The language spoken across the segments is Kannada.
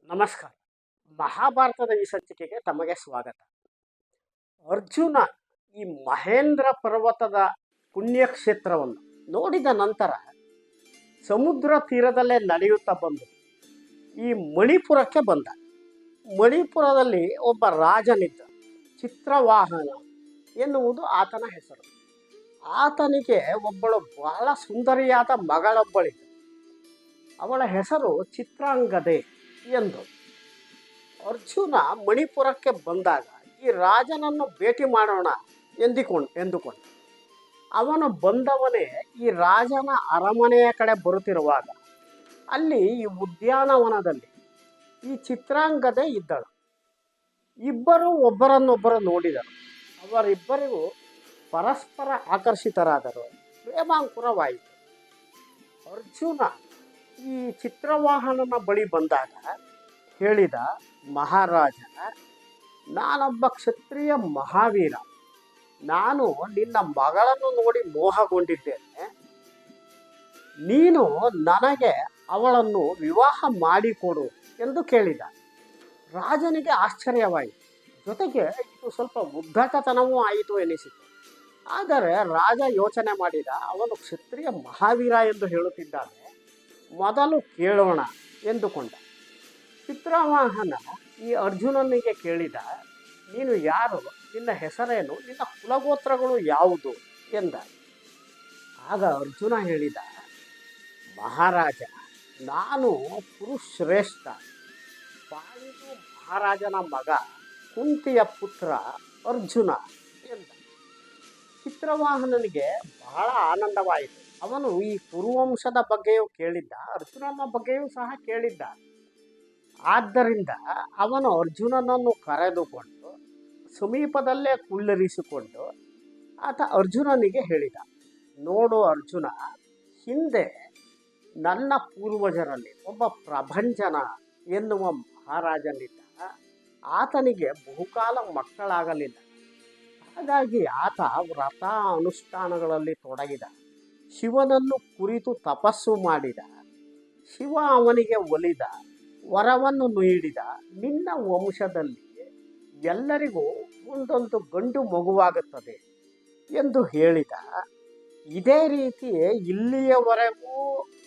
ನಮಸ್ಕಾರ. ಮಹಾಭಾರತದ ಈ ಸಂಚಿಕೆಗೆ ತಮಗೆ ಸ್ವಾಗತ. ಅರ್ಜುನ ಈ ಮಹೇಂದ್ರ ಪರ್ವತದ ಪುಣ್ಯಕ್ಷೇತ್ರವನ್ನು ನೋಡಿದ ನಂತರ ಸಮುದ್ರ ತೀರದಲ್ಲೇ ನಡೆಯುತ್ತಾ ಬಂದು ಈ ಮಣಿಪುರಕ್ಕೆ ಬಂದ. ಮಣಿಪುರದಲ್ಲಿ ಒಬ್ಬ ರಾಜನಿದ್ದ, ಚಿತ್ರವಾಹನ ಎನ್ನುವುದು ಆತನ ಹೆಸರು. ಆತನಿಗೆ ಒಬ್ಬಳು ಬಹಳ ಸುಂದರಿಯಾದ ಮಗಳೊಬ್ಬಳಿದ್ದ. ಅವಳ ಹೆಸರು ಚಿತ್ರಾಂಗದೆ ಎಂದು. ಅರ್ಜುನ ಮಣಿಪುರಕ್ಕೆ ಬಂದಾಗ ಈ ರಾಜನನ್ನು ಭೇಟಿ ಮಾಡೋಣ ಎಂದುಕೊಂಡ. ಅವನು ಬಂದವನೇ ಈ ರಾಜನ ಅರಮನೆಯ ಕಡೆ ಬರುತ್ತಿರುವಾಗ ಅಲ್ಲಿ ಈ ಉದ್ಯಾನವನದಲ್ಲಿ ಈ ಚಿತ್ರಾಂಗದೆ ಇದ್ದಳು. ಇಬ್ಬರು ಒಬ್ಬರನ್ನೊಬ್ಬರು ನೋಡಿದರು. ಅವರಿಬ್ಬರಿಗೂ ಪರಸ್ಪರ ಆಕರ್ಷಿತರಾದರು. ಪ್ರೇಮಾಂಕುರವಾಯಿತು. ಅರ್ಜುನ ಈ ಚಿತ್ರವಾಹನನ ಬಳಿ ಬಂದಾಗ ಹೇಳಿದ, ಮಹಾರಾಜ, ನಾನೊಬ್ಬ ಕ್ಷತ್ರಿಯ ಮಹಾವೀರ. ನಾನು ನಿನ್ನ ಮಗಳನ್ನು ನೋಡಿ ಮೋಹಗೊಂಡಿದ್ದೇನೆ. ನೀನು ನನಗೆ ಅವಳನ್ನು ವಿವಾಹ ಮಾಡಿಕೊಡು ಎಂದು ಕೇಳಿದ. ರಾಜನಿಗೆ ಆಶ್ಚರ್ಯವಾಯಿತು. ಜೊತೆಗೆ ಇದು ಸ್ವಲ್ಪ ಉದ್ದಟತನವೂ ಆಯಿತು ಎನಿಸಿತು. ಆದರೆ ರಾಜ ಯೋಚನೆ ಮಾಡಿದ, ಅವನು ಕ್ಷತ್ರಿಯ ಮಹಾವೀರ ಎಂದು ಹೇಳುತ್ತಿದ್ದಾನೆ, ಮೊದಲು ಕೇಳೋಣ ಎಂದುಕೊಂಡ. ಚಿತ್ರವಾಹನ ಈ ಅರ್ಜುನನಿಗೆ ಕೇಳಿದ, ನೀನು ಯಾರು, ನಿನ್ನ ಹೆಸರೇನು, ನಿನ್ನ ಕುಲಗೋತ್ರಗಳು ಯಾವುದು ಎಂದ. ಆಗ ಅರ್ಜುನ ಹೇಳಿದ, ಮಹಾರಾಜ, ನಾನು ಕುರುಶ್ರೇಷ್ಠ, ಪಾಂಡು ಮಹಾರಾಜನ ಮಗ, ಕುಂತಿಯ ಪುತ್ರ ಅರ್ಜುನ ಎಂದ. ಚಿತ್ರವಾಹನನಿಗೆ ಬಹಳ ಆನಂದವಾಯಿತು. ಅವನು ಈ ಕುರುವಂಶದ ಬಗ್ಗೆಯೂ ಕೇಳಿದ್ದ, ಅರ್ಜುನನ ಬಗ್ಗೆಯೂ ಸಹ ಕೇಳಿದ್ದ. ಆದ್ದರಿಂದ ಅವನು ಅರ್ಜುನನನ್ನು ಕರೆದುಕೊಂಡು ಸಮೀಪದಲ್ಲೇ ಕುಳ್ಳರಿಸಿಕೊಂಡು ಆತ ಅರ್ಜುನನಿಗೆ ಹೇಳಿದ, ನೋಡು ಅರ್ಜುನ, ಹಿಂದೆ ನನ್ನ ಪೂರ್ವಜರಲ್ಲಿ ಒಬ್ಬ ಪ್ರಭಂಜನ ಎನ್ನುವ ಮಹಾರಾಜನಿದ್ದ. ಆತನಿಗೆ ಬಹುಕಾಲ ಮಕ್ಕಳಾಗಲಿಲ್ಲ. ಹಾಗಾಗಿ ಆತ ವ್ರತ ಅನುಷ್ಠಾನಗಳಲ್ಲಿ ತೊಡಗಿದ. ಶಿವನನ್ನು ಕುರಿತು ತಪಸ್ಸು ಮಾಡಿದ. ಶಿವ ಅವನಿಗೆ ಒಲಿದ, ವರವನ್ನು ನೀಡಿದ, ನಿನ್ನ ವಂಶದಲ್ಲಿ ಎಲ್ಲರಿಗೂ ಒಂದೊಂದು ಗಂಡು ಮಗುವಾಗುತ್ತದೆ ಎಂದು ಹೇಳಿದ. ಇದೇ ರೀತಿ ಇಲ್ಲಿಯವರೆಗೂ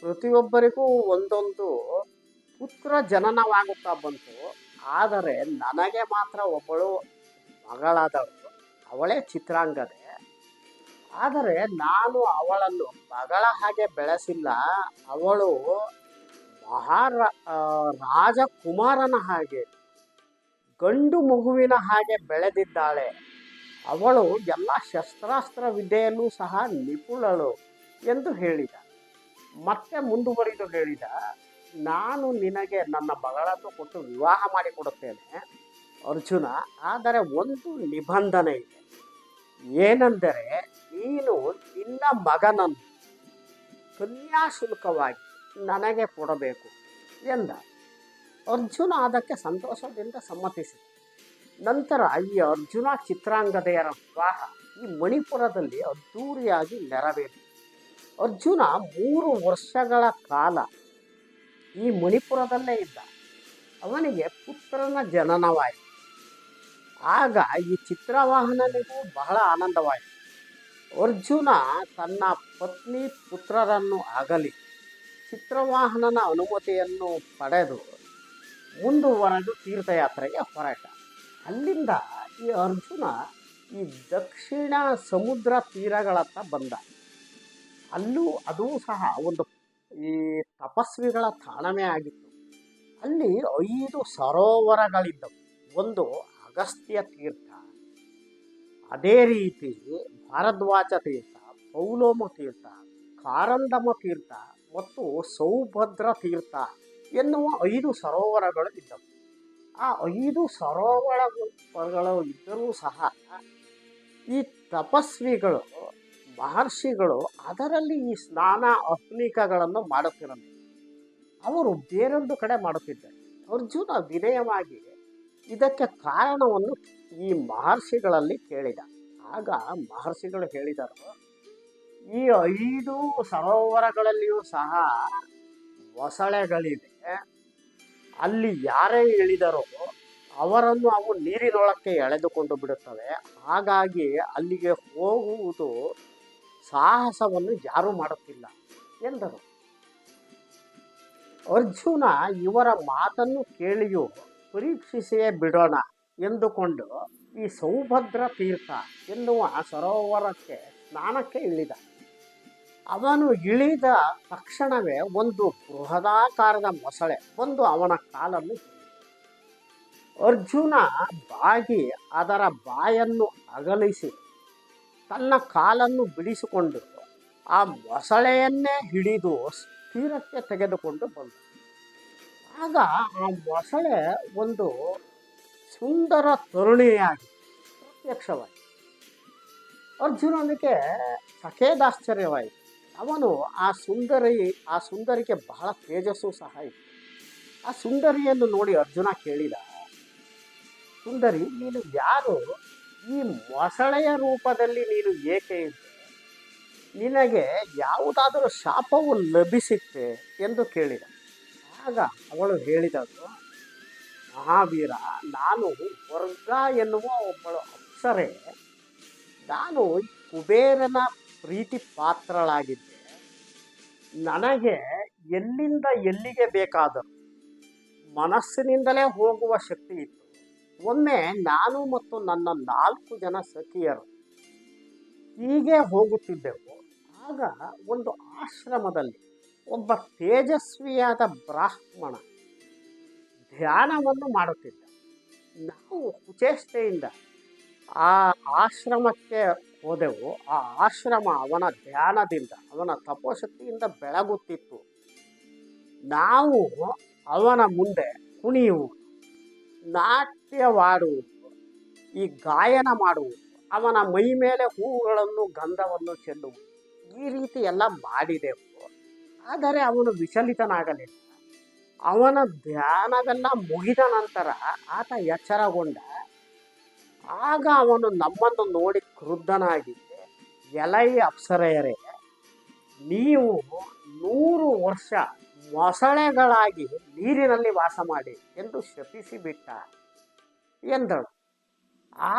ಪ್ರತಿಯೊಬ್ಬರಿಗೂ ಒಂದೊಂದು ಪುತ್ರ ಜನನವಾಗುತ್ತಾ ಬಂತು. ಆದರೆ ನನಗೆ ಮಾತ್ರ ಒಬ್ಬಳು ಮಗಳಾದವಳು, ಅವಳೇ ಚಿತ್ರಾಂಗದೆ. ಆದರೆ ನಾನು ಅವಳನ್ನು ಮಗಳ ಹಾಗೆ ಬೆಳೆಸಿಲ್ಲ. ಅವಳು ರಾಜಕುಮಾರನ ಹಾಗೆ, ಗಂಡು ಮಗುವಿನ ಹಾಗೆ ಬೆಳೆದಿದ್ದಾಳೆ. ಅವಳು ಎಲ್ಲ ಶಸ್ತ್ರಾಸ್ತ್ರ ವಿದ್ಯೆಯಲ್ಲೂ ಸಹ ನಿಪುಣಳು ಎಂದು ಹೇಳಿದ. ಮತ್ತೆ ಮುಂದುವರಿದು ಹೇಳಿದ, ನಾನು ನಿನಗೆ ನನ್ನ ಮಗಳನ್ನು ಕೊಟ್ಟು ವಿವಾಹ ಮಾಡಿಕೊಡುತ್ತೇನೆ ಅರ್ಜುನ. ಆದರೆ ಒಂದು ನಿಬಂಧನೆ ಇದೆ. ಏನೆಂದರೆ, ನೀನು ನಿನ್ನ ಮಗನನ್ನು ಕನ್ಯಾಶುಲ್ಕವಾಗಿ ನನಗೆ ಕೊಡಬೇಕು ಎಂದ. ಅರ್ಜುನ ಅದಕ್ಕೆ ಸಂತೋಷದಿಂದ ಸಮ್ಮತಿಸಿದ. ನಂತರ ಈ ಅರ್ಜುನ ಚಿತ್ರಾಂಗದೆಯರ ವಿವಾಹ ಈ ಮಣಿಪುರದಲ್ಲಿ ಅದ್ಧೂರಿಯಾಗಿ ನೆರವೇರಿತು. ಅರ್ಜುನ 3 ವರ್ಷಗಳ ಕಾಲ ಈ ಮಣಿಪುರದಲ್ಲೇ ಇದ್ದ. ಅವನಿಗೆ ಪುತ್ರನ ಜನನವಾಯಿತು. ಆಗ ಈ ಚಿತ್ರವಾಹನನಿಗೂ ಬಹಳ ಆನಂದವಾಯಿತು. ಅರ್ಜುನ ತನ್ನ ಪತ್ನಿ ಪುತ್ರರನ್ನು ಅಗಲಿ ಚಿತ್ರವಾಹನನ ಅನುಮತಿಯನ್ನು ಪಡೆದು ಮುಂದುವರೆದು ತೀರ್ಥಯಾತ್ರೆಗೆ ಹೊರಟ. ಅಲ್ಲಿಂದ ಈ ಅರ್ಜುನ ಈ ದಕ್ಷಿಣ ಸಮುದ್ರ ತೀರಗಳತ್ತ ಬಂದ. ಅದೂ ಸಹ ಒಂದು ಈ ತಪಸ್ವಿಗಳ ತಾಣವೇ ಆಗಿತ್ತು. ಅಲ್ಲಿ 5 ಸರೋವರಗಳಿದ್ದವು. ಒಂದು ಅಗಸ್ತ್ಯ ತೀರ್ಥ, ಅದೇ ರೀತಿ ಭಾರದ್ವಾಜ ತೀರ್ಥ, ಪೌಲೋಮ ತೀರ್ಥ, ಕಾರಂದಮ ತೀರ್ಥ ಮತ್ತು ಸೌಭದ್ರ ತೀರ್ಥ ಎನ್ನುವ 5 ಸರೋವರಗಳು ಇದ್ದವು. ಆ 5 ಸರೋವರಗಳು ಇದ್ದರೂ ಸಹ ಈ ತಪಸ್ವಿಗಳು, ಮಹರ್ಷಿಗಳು ಅದರಲ್ಲಿ ಈ ಸ್ನಾನ ಅಹ್ನಿಕಗಳನ್ನು ಮಾಡುತ್ತಿರಲಿಲ್ಲ. ಅವರು ಬೇರೊಂದು ಕಡೆ ಮಾಡುತ್ತಿದ್ದರು. ಅರ್ಜುನ ವಿನಯವಾಗಿ ಇದಕ್ಕೆ ಕಾರಣವನ್ನು ಈ ಮಹರ್ಷಿಗಳಲ್ಲಿ ಕೇಳಿದ. ಆಗ ಮಹರ್ಷಿಗಳು ಹೇಳಿದರು, ಈ 5 ಸರೋವರಗಳಲ್ಲಿಯೂ ಸಹ ಮೊಸಳೆಗಳಿವೆ. ಅಲ್ಲಿ ಯಾರೇ ಇಳಿದರೋ ಅವರನ್ನು ಅವು ನೀರಿನೊಳಕ್ಕೆ ಎಳೆದುಕೊಂಡು ಬಿಡುತ್ತವೆ. ಹಾಗಾಗಿ ಅಲ್ಲಿಗೆ ಹೋಗುವುದು ಸಾಹಸವನ್ನು ಯಾರೂ ಮಾಡುತ್ತಿಲ್ಲ ಎಂದರು. ಅರ್ಜುನ ಇವರ ಮಾತನ್ನು ಕೇಳಿಯೂ ಪರೀಕ್ಷಿಸಿಯೇ ಬಿಡೋಣ ಎಂದುಕೊಂಡು ಈ ಸೌಭದ್ರ ತೀರ್ಥ ಎನ್ನುವ ಸರೋವರಕ್ಕೆ ಸ್ನಾನಕ್ಕೆ ಇಳಿದ. ಅವನು ಇಳಿದ ತಕ್ಷಣವೇ ಒಂದು ಬೃಹದಾಕಾರದ ಮೊಸಳೆ ಬಂದು ಅವನ ಕಾಲನ್ನು ಅರ್ಜುನ ಬಾಗಿ ಅದರ ಬಾಯನ್ನು ಅಗಲಿಸಿ ತನ್ನ ಕಾಲನ್ನು ಬಿಡಿಸಿಕೊಂಡು ಆ ಮೊಸಳೆಯನ್ನೇ ಹಿಡಿದು ತೀರಕ್ಕೆ ತೆಗೆದುಕೊಂಡು ಬಂದ. ಆಗ ಆ ಮೊಸಳೆ ಒಂದು ಸುಂದರ ತರುಣಿಯಾಗಿ ಪ್ರತ್ಯಕ್ಷವಾಯಿತು. ಅರ್ಜುನನಿಗೆ ಸಖೇದಾಶ್ಚರ್ಯವಾಯಿತು. ಅವನು ಆ ಸುಂದರಿಗೆ ಬಹಳ ತೇಜಸ್ಸು ಸಹ ಇತ್ತು. ಆ ಸುಂದರಿಯನ್ನು ನೋಡಿ ಅರ್ಜುನ ಕೇಳಿದ, ಸುಂದರಿ, ನೀನು ಯಾರು? ಈ ಮೊಸಳೆಯ ರೂಪದಲ್ಲಿ ನೀನು ಏಕೆ ಇದ್ದೆ? ನಿನಗೆ ಯಾವುದಾದರೂ ಶಾಪವು ಲಭಿಸಿತ್ತೆ ಎಂದು ಕೇಳಿದ. ಆಗ ಅವಳು ಹೇಳಿದಳು, ಮಹಾವೀರ, ನಾನು ವರ್ಗ ಎನ್ನುವ ಒಬ್ಬಳು ಅಪ್ಸರೆ. ನಾನು ಕುಬೇರನ ಪ್ರೀತಿ ಪಾತ್ರಳಾಗಿದ್ದೆ. ನನಗೆ ಎಲ್ಲಿಂದ ಎಲ್ಲಿಗೆ ಬೇಕಾದರೂ ಮನಸ್ಸಿನಿಂದಲೇ ಹೋಗುವ ಶಕ್ತಿ ಇತ್ತು. ಒಮ್ಮೆ ನಾನು ಮತ್ತು ನನ್ನ 4 ಜನ ಸಖಿಯರು ಹೀಗೆ ಹೋಗುತ್ತಿದ್ದೆವು. ಆಗ ಒಂದು ಆಶ್ರಮದಲ್ಲಿ ಒಬ್ಬ ತೇಜಸ್ವಿಯಾದ ಬ್ರಾಹ್ಮಣ ಧ್ಯಾನವನ್ನು ಮಾಡುತ್ತಿದ್ದ. ನಾವು ಕುಚೇಷ್ಟೆಯಿಂದ ಆ ಆಶ್ರಮಕ್ಕೆ ಹೋದೆವು. ಆ ಆಶ್ರಮ ಅವನ ಧ್ಯಾನದಿಂದ, ಅವನ ತಪೋಶಕ್ತಿಯಿಂದ ಬೆಳಗುತ್ತಿತ್ತು. ನಾವು ಅವನ ಮುಂದೆ ಕುಣಿಯುವುದು, ನಾಟ್ಯವಾಡುವುದು, ಈ ಗಾಯನ ಮಾಡುವುದು, ಅವನ ಮೈ ಮೇಲೆ ಹೂವುಗಳನ್ನು ಗಂಧವನ್ನು ಚೆಲ್ಲುವುದು, ಈ ರೀತಿ ಎಲ್ಲ ಮಾಡಿದೆವು. ಆದರೆ ಅವನು ವಿಚಲಿತನಾಗಲಿಲ್ಲ. ಅವನ ಧ್ಯಾನವೆಲ್ಲ ಮುಗಿದ ನಂತರ ಆತ ಎಚ್ಚರಗೊಂಡ. ಆಗ ಅವನು ನಮ್ಮನ್ನು ನೋಡಿ ಕ್ರುದ್ಧನಾಗಿದ್ದೆ. ಎಲೈ ಅಪ್ಸರೆಯರೇ, ನೀವು 100 ವರ್ಷ ಮೊಸಳೆಗಳಾಗಿ ನೀರಿನಲ್ಲಿ ವಾಸ ಮಾಡಿ ಎಂದು ಶಪಿಸಿಬಿಟ್ಟ ಎಂದಳು.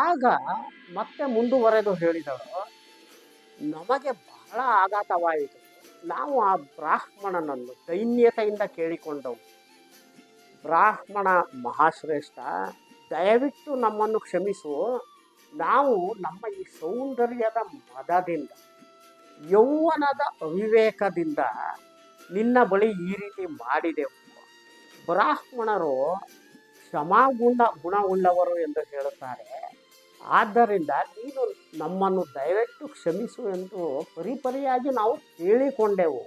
ಆಗ ಮತ್ತೆ ಮುಂದುವರೆದು ಹೇಳಿದಳು, ನಮಗೆ ಬಹಳ ಆಘಾತವಾಯಿತು. ನಾವು ಆ ಬ್ರಾಹ್ಮಣನನ್ನು ದೈನ್ಯತೆಯಿಂದ ಕೇಳಿಕೊಂಡವು. ಬ್ರಾಹ್ಮಣ ಮಹಾಶ್ರೇಷ್ಠ, ದಯವಿಟ್ಟು ನಮ್ಮನ್ನು ಕ್ಷಮಿಸು. ನಾವು ನಮ್ಮ ಈ ಸೌಂದರ್ಯದ ಮದದಿಂದ, ಯೌವನದ ಅವಿವೇಕದಿಂದ ನಿನ್ನ ಬಳಿ ಈ ರೀತಿ ಮಾಡಿದೆವು. ಬ್ರಾಹ್ಮಣರು ಗುಣವುಳ್ಳವರು ಎಂದು ಹೇಳುತ್ತಾರೆ. ಆದ್ದರಿಂದ ನೀನು ನಮ್ಮನ್ನು ದಯವಿಟ್ಟು ಕ್ಷಮಿಸು ಎಂದು ಪರಿಪರಿಯಾಗಿ ನಾವು ಕೇಳಿಕೊಂಡೆವು.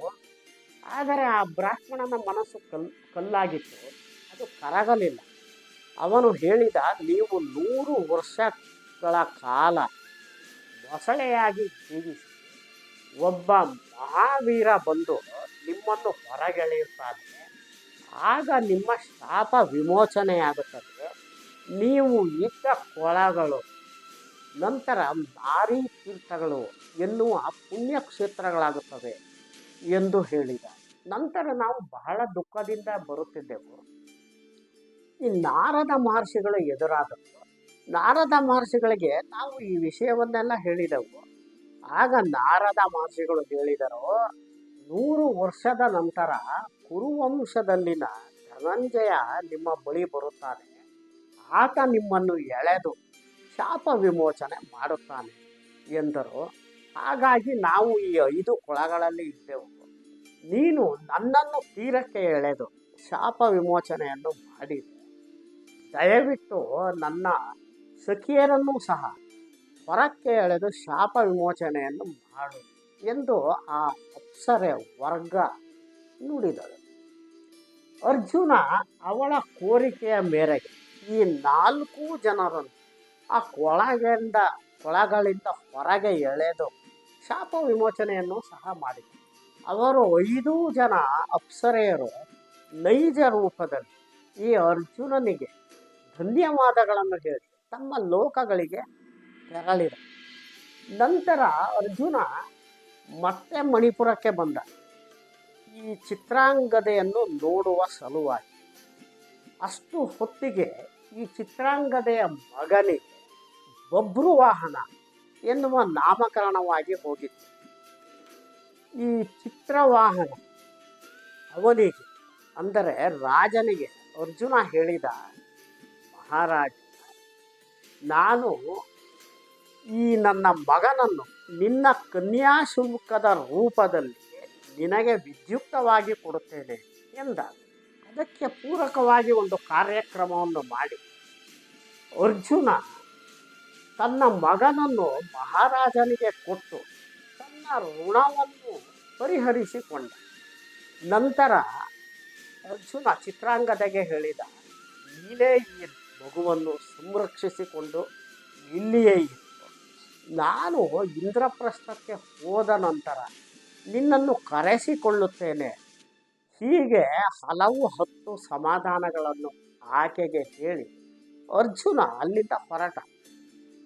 ಆದರೆ ಆ ಬ್ರಾಹ್ಮಣನ ಮನಸ್ಸು ಕಲ್ಲಾಗಿತ್ತು, ಅದು ಕರಗಲಿಲ್ಲ. ಅವನು ಹೇಳಿದ, ನೀವು 100 ವರ್ಷಗಳ ಕಾಲ ಮೊಸಳೆಯಾಗಿ ಜೀವಿಸಿ ಒಬ್ಬ ಮಹಾವೀರ ಬಂದು ನಿಮ್ಮನ್ನು ಹೊರಗೆಳೆಯುತ್ತಾನೆ. ಆಗ ನಿಮ್ಮ ಶಾಪ ವಿಮೋಚನೆಯಾಗುತ್ತದೆ. ನೀವು ಇದ್ದ ಕೊಳಗಳು ನಂತರ ನಾರೀ ತೀರ್ಥಗಳು ಎನ್ನುವ ಪುಣ್ಯಕ್ಷೇತ್ರಗಳಾಗುತ್ತವೆ ಎಂದು ಹೇಳಿದ. ನಂತರ ನಾವು ಬಹಳ ದುಃಖದಿಂದ ಬರುತ್ತಿದ್ದೆವು. ಈ ನಾರದ ಮಹರ್ಷಿಗಳು ಎದುರಾದರು. ನಾರದ ಮಹರ್ಷಿಗಳಿಗೆ ನಾವು ಈ ವಿಷಯವನ್ನೆಲ್ಲ ಹೇಳಿದೆವು. ಆಗ ನಾರದ ಮಹರ್ಷಿಗಳು ಹೇಳಿದರು, 100 ವರ್ಷದ ನಂತರ ಕುರುವಂಶದಲ್ಲಿನ ಧನಂಜಯ ನಿಮ್ಮ ಬಳಿ ಬರುತ್ತಾನೆ. ಆತ ನಿಮ್ಮನ್ನು ಎಳೆದು ಶಾಪ ವಿಮೋಚನೆ ಮಾಡುತ್ತಾನೆ ಎಂದರು. ಹಾಗಾಗಿ ನಾವು ಈ 5 ಕೊಳಗಳಲ್ಲಿ ಇದ್ದೆವು. ನೀನು ನನ್ನನ್ನು ತೀರಕ್ಕೆ ಎಳೆದು ಶಾಪ ವಿಮೋಚನೆಯನ್ನು ಮಾಡಿದೆ. ದಯವಿಟ್ಟು ನನ್ನ ಸಖಿಯರನ್ನೂ ಸಹ ಹೊರಕ್ಕೆ ಎಳೆದು ಶಾಪ ವಿಮೋಚನೆಯನ್ನು ಮಾಡು ಎಂದು ಆ ಅಪ್ಸರೆ ವರ್ಗ ನುಡಿದಳು. ಅರ್ಜುನ ಅವಳ ಕೋರಿಕೆಯ ಮೇರೆಗೆ ಈ 4 ಜನರನ್ನು ಆ ಕೊಳಗಳಿಂದ ಹೊರಗೆ ಎಳೆದು ಶಾಪ ವಿಮೋಚನೆಯನ್ನು ಸಹ ಮಾಡಿದ. ಅವರು 5 ಜನ ಅಪ್ಸರೆಯರು ನೈಜ ರೂಪದಲ್ಲಿ ಈ ಅರ್ಜುನನಿಗೆ ಧನ್ಯವಾದಗಳನ್ನು ಹೇಳಿ ತಮ್ಮ ಲೋಕಗಳಿಗೆ ತೆರಳಿದ. ನಂತರ ಅರ್ಜುನ ಮತ್ತೆ ಮಣಿಪುರಕ್ಕೆ ಬಂದ ಈ ಚಿತ್ರಾಂಗದೆಯನ್ನು ನೋಡುವ ಸಲುವಾಗಿ. ಅಷ್ಟು ಹೊತ್ತಿಗೆ ಈ ಚಿತ್ರಾಂಗದೆಯ ಮಗನಿಗೆ ಬಭ್ರುವಾಹನ ಎನ್ನುವ ನಾಮಕರಣವಾಗಿ ಹೋಗಿತ್ತು. ಈ ಚಿತ್ರವಾಹನ ಅವನಿಗೆ ಅಂದರೆ ರಾಜನಿಗೆ ಅರ್ಜುನ ಹೇಳಿದ, ಮಹಾರಾಜ, ನಾನು ಈ ನನ್ನ ಮಗನನ್ನು ನಿನ್ನ ಕನ್ಯಾಶುಲ್ಕದ ರೂಪದಲ್ಲಿ ನಿನಗೆ ವಿದ್ಯುಕ್ತವಾಗಿ ಕೊಡುತ್ತೇನೆ ಎಂದ. ಅದಕ್ಕೆ ಪೂರಕವಾಗಿ ಒಂದು ಕಾರ್ಯಕ್ರಮವನ್ನು ಮಾಡಿ ಅರ್ಜುನ ತನ್ನ ಮಗನನ್ನು ಮಹಾರಾಜನಿಗೆ ಕೊಟ್ಟು ತನ್ನ ಋಣವನ್ನು ಪರಿಹರಿಸಿಕೊಂಡ. ನಂತರ ಅರ್ಜುನ ಚಿತ್ರಾಂಗದೆಗೆ ಹೇಳಿದ, ನೀನೇ ಈ ಮಗುವನ್ನು ಸಂರಕ್ಷಿಸಿಕೊಂಡು ಇಲ್ಲಿಯೇ ಇತ್ತು. ನಾನು ಇಂದ್ರಪ್ರಸ್ಥಕ್ಕೆ ಹೋದ ನಂತರ ನಿನ್ನನ್ನು ಕರೆಸಿಕೊಳ್ಳುತ್ತೇನೆ. ಹೀಗೆ ಹಲವು 10 ಸಮಾಧಾನಗಳನ್ನು ಆಕೆಗೆ ಹೇಳಿ ಅರ್ಜುನ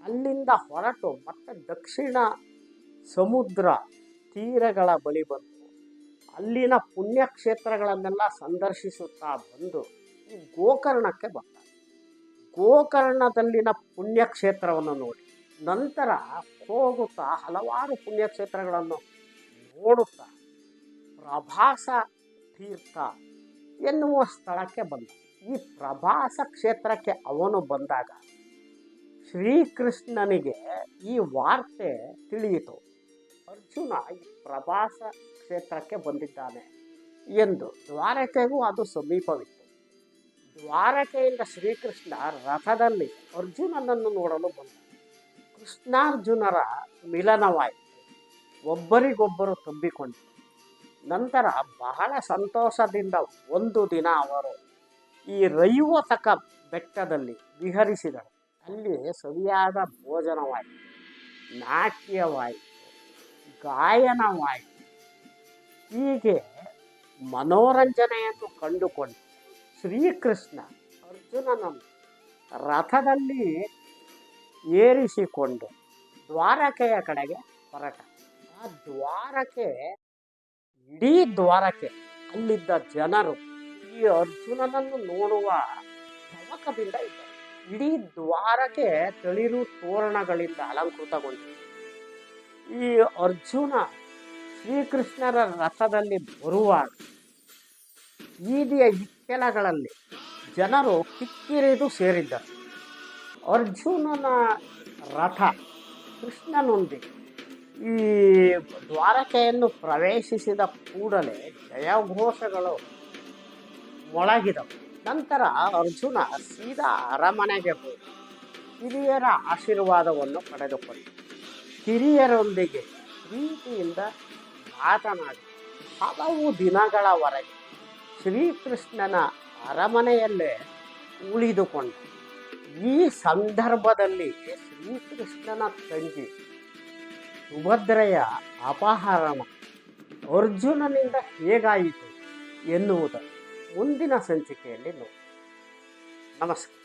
ಅಲ್ಲಿಂದ ಹೊರಟು ಮತ್ತೆ ದಕ್ಷಿಣ ಸಮುದ್ರ ತೀರಗಳ ಬಳಿ ಬಂದು ಅಲ್ಲಿನ ಪುಣ್ಯಕ್ಷೇತ್ರಗಳನ್ನೆಲ್ಲ ಸಂದರ್ಶಿಸುತ್ತಾ ಬಂದು ಈ ಗೋಕರ್ಣಕ್ಕೆ ಬಂದ. ಗೋಕರ್ಣದಲ್ಲಿನ ಪುಣ್ಯಕ್ಷೇತ್ರವನ್ನು ನೋಡಿ ನಂತರ ಹೋಗುತ್ತಾ ಹಲವಾರು ಪುಣ್ಯಕ್ಷೇತ್ರಗಳನ್ನು ನೋಡುತ್ತಾ ಪ್ರಭಾಸ ತೀರ್ಥ ಎನ್ನುವ ಸ್ಥಳಕ್ಕೆ ಬಂದ. ಈ ಪ್ರಭಾಸ ಕ್ಷೇತ್ರಕ್ಕೆ ಅವನು ಬಂದಾಗ ಶ್ರೀಕೃಷ್ಣನಿಗೆ ಈ ವಾರ್ತೆ ತಿಳಿಯಿತು. ಅರ್ಜುನ ಈ ಪ್ರಭಾಸ ಕ್ಷೇತ್ರಕ್ಕೆ ಬಂದಿದ್ದಾನೆ ಎಂದು. ದ್ವಾರಕೆಗೂ ಅದು ಸಮೀಪವಿತ್ತು. ದ್ವಾರಕೆಯಿಂದ ಶ್ರೀಕೃಷ್ಣ ರಥದಲ್ಲಿ ಅರ್ಜುನನನ್ನು ನೋಡಲು ಬಂದ. ಕೃಷ್ಣಾರ್ಜುನರ ಮಿಲನವಾಯಿತು. ಒಬ್ಬರಿಗೊಬ್ಬರು ತುಂಬಿಕೊಂಡರು. ನಂತರ ಬಹಳ ಸಂತೋಷದಿಂದ ಒಂದು ದಿನ ಅವರು ಈ ರೈವತಕ ಬೆಟ್ಟದಲ್ಲಿ ವಿಹರಿಸಿದರು. ಅಲ್ಲಿ ಸರಿಯಾದ ಭೋಜನವಾಯಿತು, ನಾಟ್ಯವಾಯಿತು, ಗಾಯನವಾಯಿತು. ಹೀಗೆ ಮನೋರಂಜನೆಯನ್ನು ಕಂಡುಕೊಂಡು ಶ್ರೀಕೃಷ್ಣ ಅರ್ಜುನನನ್ನು ರಥದಲ್ಲಿ ಏರಿಸಿಕೊಂಡು ದ್ವಾರಕೆಯ ಕಡೆಗೆ ಹೊರಟ. ಆ ಇಡೀ ದ್ವಾರಕೆ ಅಲ್ಲಿದ್ದ ಜನರು ಈ ಅರ್ಜುನನನ್ನು ನೋಡುವ ತವಕದಿಂದ ಇದ್ದರು. ಇಡೀ ದ್ವಾರಕೆ ತಳಿರು ತೋರಣಗಳಿಂದ ಅಲಂಕೃತಗೊಂಡಿದೆ. ಈ ಅರ್ಜುನ ಶ್ರೀಕೃಷ್ಣರ ರಥದಲ್ಲಿ ಬರುವಾಗ ಬೀದಿಯ ಇಕ್ಕೆಲಗಳಲ್ಲಿ ಜನರು ಕಿಕ್ಕಿರಿದು ಸೇರಿದ್ದರು. ಅರ್ಜುನನ ರಥ ಕೃಷ್ಣನೊಂದಿಗೆ ಈ ದ್ವಾರಕೆಯನ್ನು ಪ್ರವೇಶಿಸಿದ ಕೂಡಲೇ ಜಯಘೋಷಗಳು ಮೊಳಗಿದವು. ನಂತರ ಅರ್ಜುನ ಸೀದಾ ಅರಮನೆಗೆ ಹೋಗಿ ಹಿರಿಯರ ಆಶೀರ್ವಾದವನ್ನು ಪಡೆದುಕೊಂಡು ಹಿರಿಯರೊಂದಿಗೆ ಪ್ರೀತಿಯಿಂದ ಮಾತನಾಡಿ ಹಲವು ದಿನಗಳವರೆಗೆ ಶ್ರೀಕೃಷ್ಣನ ಅರಮನೆಯಲ್ಲೇ ಉಳಿದುಕೊಂಡ. ಈ ಸಂದರ್ಭದಲ್ಲಿ ಶ್ರೀಕೃಷ್ಣನ ತಂಗಿ ಸುಭದ್ರೆಯ ಅಪಹರಣ ಅರ್ಜುನನಿಂದ ಹೇಗಾಯಿತು ಎನ್ನುವುದನ್ನು ಮುಂದಿನ ಸಂಚಿಕೆಯಲ್ಲಿ ನೋಡಿ. ನಮಸ್ಕಾರ.